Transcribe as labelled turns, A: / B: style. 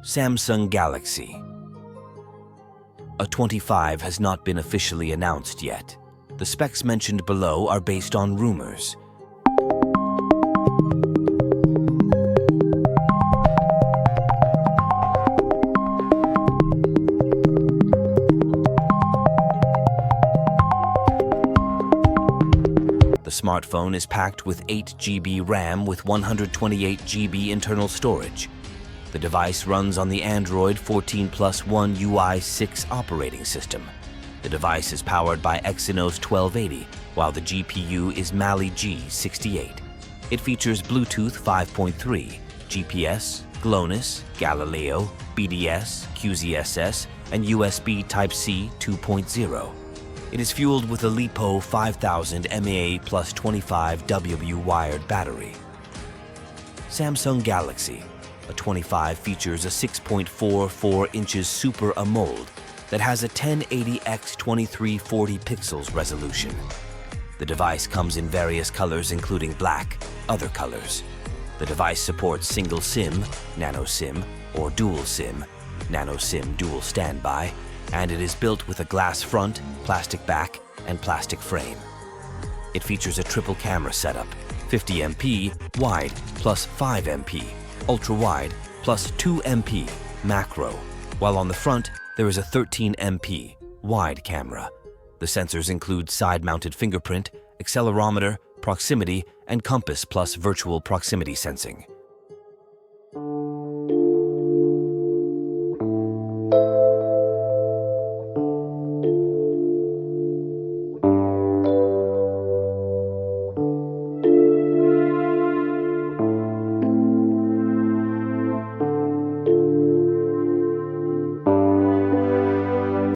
A: Samsung Galaxy A25 has not been officially announced yet. The specs mentioned below are based on rumors. The smartphone is packed with 8 GB RAM with 128 GB internal storage. The device runs on the Android 14+1 UI 6 operating system. The device is powered by Exynos 1280, while the GPU is Mali G68. It features Bluetooth 5.3, GPS, GLONASS, Galileo, BDS, QZSS, and USB Type-C 2.0. It is fueled with a LiPo 5000 mAh plus 25 WW wired battery. Samsung Galaxy A25 features a 6.44 inches Super AMOLED that has a 1080x2340 pixels resolution. The device comes in various colors including black, other colors. The device supports single SIM, nano SIM, or dual SIM, nano SIM dual standby, and it is built with a glass front, plastic back, and plastic frame. It features a triple camera setup, 50MP wide plus 5MP, ultra-wide plus 2MP macro, while on the front there is a 13MP wide camera. The sensors include side-mounted fingerprint, accelerometer, proximity, and compass plus virtual proximity sensing.